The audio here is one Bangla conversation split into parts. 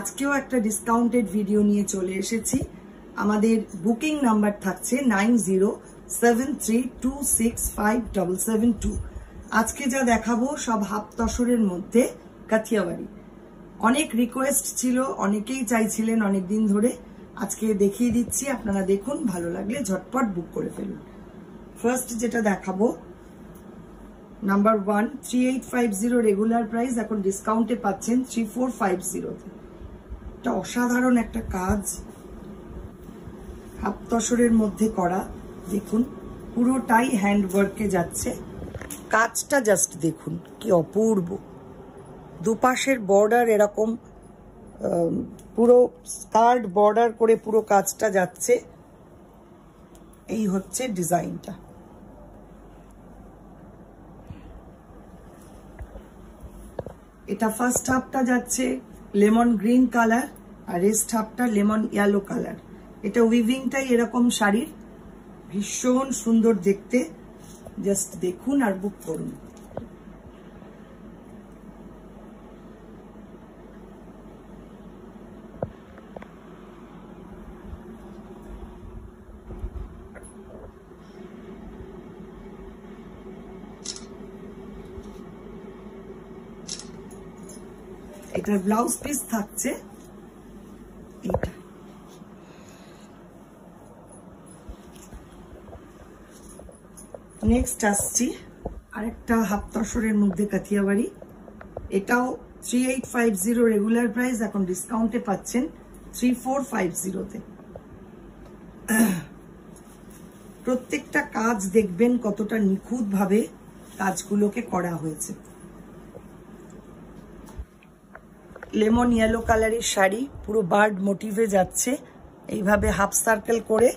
আজকেও একটা ডিসকাউন্টেড ভিডিও নিয়ে চলে এসেছি। আমাদের বুকিং নাম্বার থাকছে 9073265772। আজকে যা দেখাবো সব হাফ তসরের মধ্যে কাথিয়াওয়াড়ি। অনেক রিকোয়েস্ট ছিল, অনেকেই চাইছিলেন অনেকদিন ধরে। আজকে দেখিয়ে দিচ্ছি, আপনারা দেখুন, ভালো লাগলে ঝটপট বুক করে ফেলুন। ফার্স্ট যেটা দেখাবো নাম্বার 1 3850 রেগুলার প্রাইস, এখন ডিসকাউন্টে পাচ্ছেন 3450-তে। এটা অসাধারণ একটা কাজ, হাফ তসরের মধ্যে করা। দেখুন পুরোটাই হ্যান্ড ওয়ার্কে যাচ্ছে। কাজটা জাস্ট দেখুন কি অপূর্ব। দুপাশের বর্ডার এরকম পুরো স্কার্ট বর্ডার করে পুরো কাজটা যাচ্ছে। এই হচ্ছে ডিজাইনটা। এটা ফার্স্ট হাফটা যাচ্ছে লেমন গ্রিন কালার আর রেস্ট হাফটা লেমন ইয়েলো কালার। এটা উইভিংটাই এরকম শাড়ির, ভীষণ সুন্দর দেখতে। জাস্ট দেখুন আর বুক করুন। এটার ব্লাউজ পিস থাকছে এটা। নেক্সট আসছি আরেকটা হাফ তসরের মধ্যে কাথিয়াওয়াড়ি। এটাও 3850 রেগুলার প্রাইস, এখন ডিসকাউন্টে পাচ্ছেন 3450-তে। প্রত্যেকটা কাজ দেখবেন কতটা নিখুঁত ভাবে কাজগুলোকে করা হয়েছে। লেমন ইয়েলো কালারের শাড়ি, পুরো বার্ড মোটিভে যাচ্ছে, এইভাবে হাফ সার্কেল করে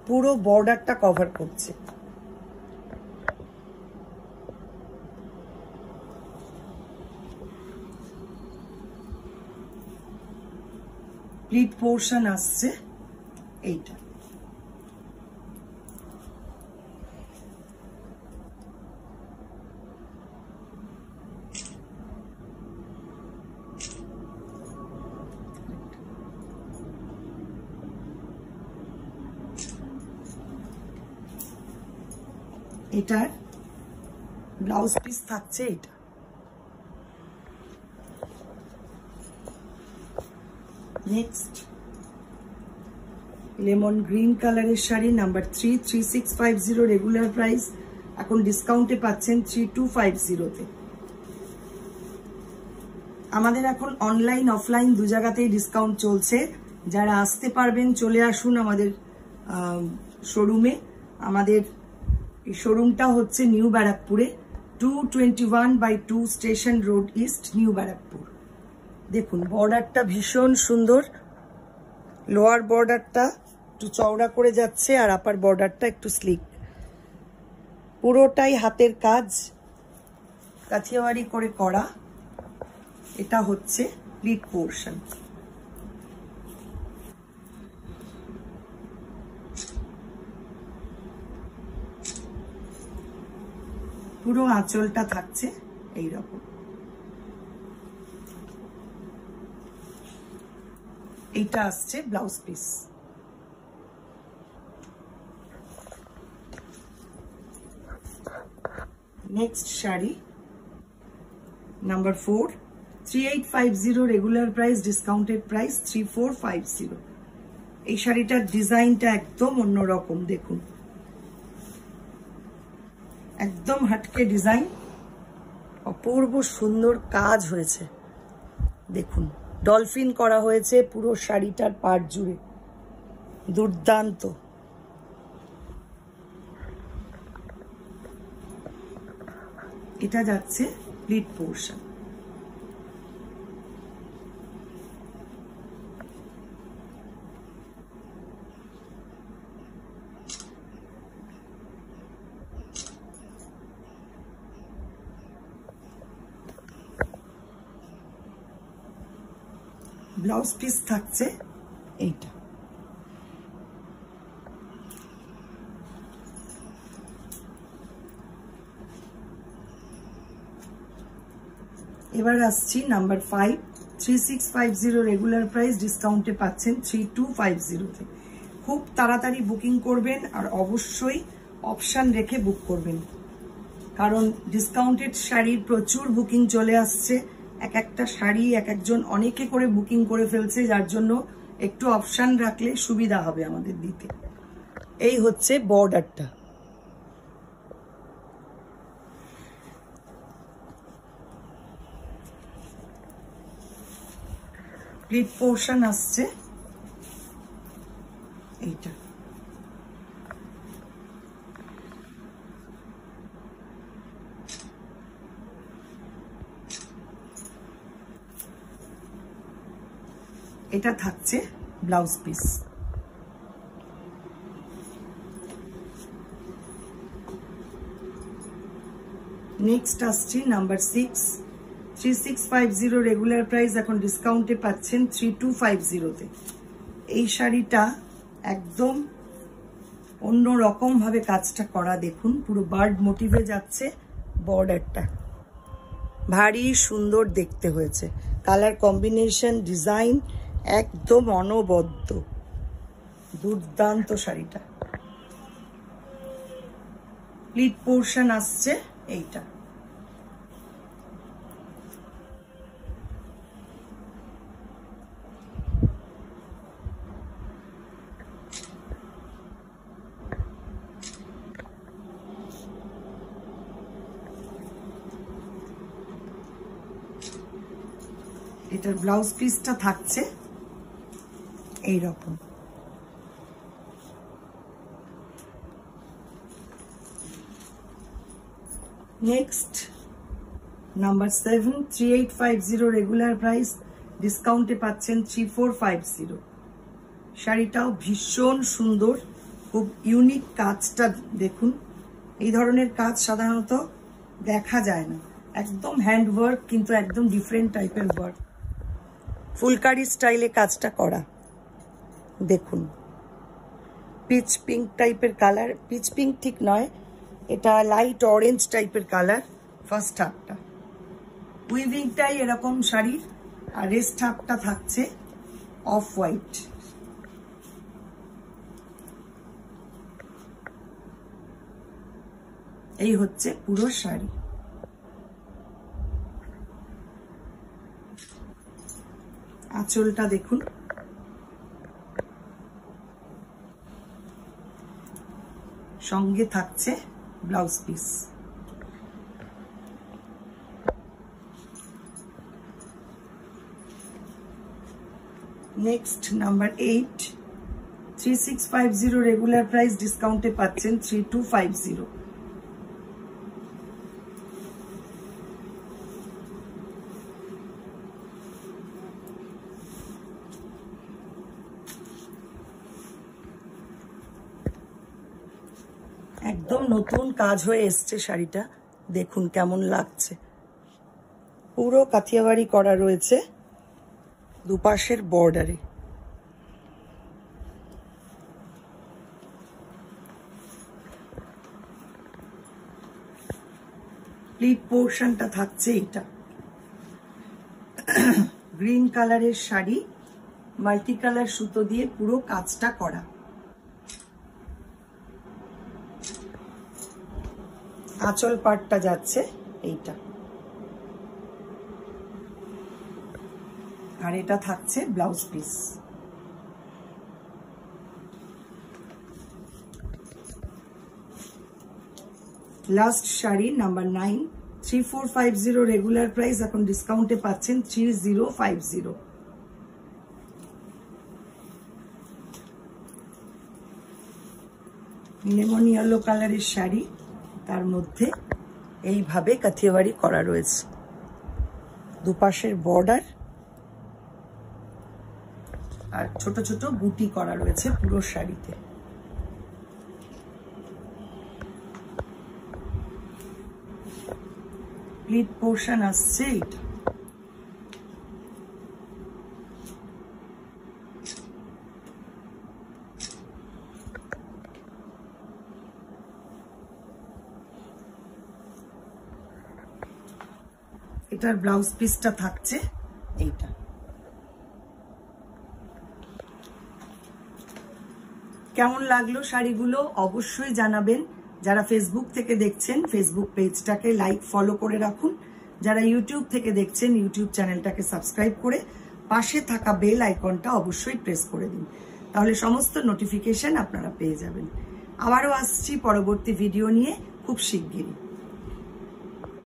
পুরো বর্ডারটা কভার করছে। প্লিট পোর্শন আসছে এইটা। এটার ব্লাউজ পিস থাকছে এটা। নেক্সট লেমন গ্রিন কালারের শাড়ি নাম্বার 3 3650 রেগুলার প্রাইস, এখন ডিসকাউন্টে পাচ্ছেন 3250-তে। আমাদের এখন অনলাইন অফলাইন দু জায়গাতেই ডিসকাউন্ট চলছে। যারা আসতে পারবেন চলে আসুন আমাদের শোরুমে। আমাদের এই শোরুমটা হচ্ছে নিউ ব্যারাকপুরে, 221/2 station road east, new Barrackpore. দেখুন বর্ডারটা ভীষণ সুন্দর। লোয়ার বর্ডারটা একটু চওড়া করে যাচ্ছে আর আপার বর্ডারটা একটু স্লিক। পুরোটাই হাতের কাজ, কাথিয়াওয়াড়ি করে করা। এটা হচ্ছে প্লিট পোর্শন। পুরো আঁচলটা থাকছে এইরকম। এইটা আসছে blouse piece. Next sari number 4 3850 regular price, discounted price 3450। এই শাড়িটার ডিজাইনটা একদম অন্যরকম। দেখুন একদম হাটকে ডিজাইন, অপূর্ব সুন্দর কাজ হয়েছে। দেখুন ডলফিন করা হয়েছে পুরো শাড়িটার পাড় জুড়ে, দুর্দান্ত। এটা যাচ্ছে প্লিট পোর্শন। ব্লাউজ পিস থাকছে এইটা। এবার আসছি নাম্বার 5 3650 রেগুলার প্রাইস, ডিসকাউন্টে পাচ্ছেন 3250 তে। খুব তাড়াতাড়ি বুকিং করবেন আর অবশ্যই অপশন রেখে বুক করবেন, কারণ ডিসকাউন্টেড শাড়ির প্রচুর বুকিং চলে আসছে। এক একটা শাড়ি এক একজন অনেকে করে বুকিং করে ফেলছে, যার জন্য একটু অপশন রাখলে সুবিধা হবে আমাদের দিতে। এই হচ্ছে বর্ডারটা, প্লিট পোর্শন আসছে এইটা। এটা থাকছে ব্লাউজ পিস। নেক্সট আসছে নাম্বার 6, 3650 রেগুলার প্রাইস, এখন ডিসকাউন্টে পাচ্ছেন 3250 তে। এই শাড়িটা একদম অন্য রকম ভাবে কাজটা করা, দেখুন পুরো বার্ড মোটিভে যাচ্ছে। বর্ডারটা ভারী সুন্দর দেখতে হয়েছে, কালার কম্বিনেশন, ডিজাইন একদম অনবদ্য, দুর্দান্ত শাড়িটা। প্লিট পোর্শন আসছে এইটা। এটার ব্লাউজ পিসটা থাকছে এইরকম। নেক্সট নাম্বার 7, 3850 রেগুলার প্রাইস, ডিসকাউন্টে পাচ্ছেন 3450। শাড়িটাও ভীষণ সুন্দর, খুব ইউনিক কাজটা দেখুন। এই ধরনের কাজ সাধারণত দেখা যায় না, একদম হ্যান্ড ওয়ার্ক, কিন্তু একদম ডিফারেন্ট টাইপের ওয়ার্ক, ফুলকারি স্টাইলে কাজটা করা। দেখুন পিচ পিঙ্ক টাইপের কালার, পিচ পিঙ্ক ঠিক নয়, এটা লাইট অরেঞ্জ টাইপের কালার ফার্স্ট হাফটা। উইভিংটাই এরকম শাড়ির, আর রেস্ট হাফটা থাকছে অফ হোয়াইট। এই হচ্ছে পুরো শাড়ি। আঁচলটা দেখুন, সঙ্গে থাকছে blouse piece. Next number 8, 3650 regular price, ডিসকাউন্টে পাচ্ছেন 3250। একদম নতুন কাজ হয়ে এসছে শাড়িটা, দেখুন কেমন লাগছে। পুরো কাথিয়াবাড়ি করা রয়েছে দুপাশের বর্ডারে। প্লিট পোর্শনটা থাকছে এটা। গ্রিন কালারের শাড়ি, মাল্টি কালার সুতো দিয়ে পুরো কাজটা করা। আঁচল পাটটা যাচ্ছে এইটা, আর এটা থাকছে blouse piece. Last sari number 9, 3450 regular price, এখন ডিসকাউন্টে পাচ্ছেন 3050। লেমন ইয়েলো কালারের শাড়ি, তার মধ্যে এইভাবে কাথিয়াবাড়ি করা রয়েছে, দুপাশের বর্ডার আর ছোট ছোট বুটি করা রয়েছে পুরো শাড়িতে। প্লিট পোর্শন আসছে এটা। এটার ব্লাউজ পিসটা থাকছে এইটা। কেমন লাগলো শাড়িগুলো অবশ্যই জানাবেন। যারা ফেসবুক থেকে দেখছেন ফেসবুক পেজটাকে লাইক ফলো করে রাখুন, যারা ইউটিউব থেকে দেখছেন ইউটিউব চ্যানেলটাকে সাবস্ক্রাইব করে পাশে থাকা বেল আইকনটা অবশ্যই প্রেস করে দিন, তাহলে সমস্ত নোটিফিকেশন আপনারা পেয়ে যাবেন। আবারও আসছি পরবর্তী ভিডিও নিয়ে খুব শিগগিরই।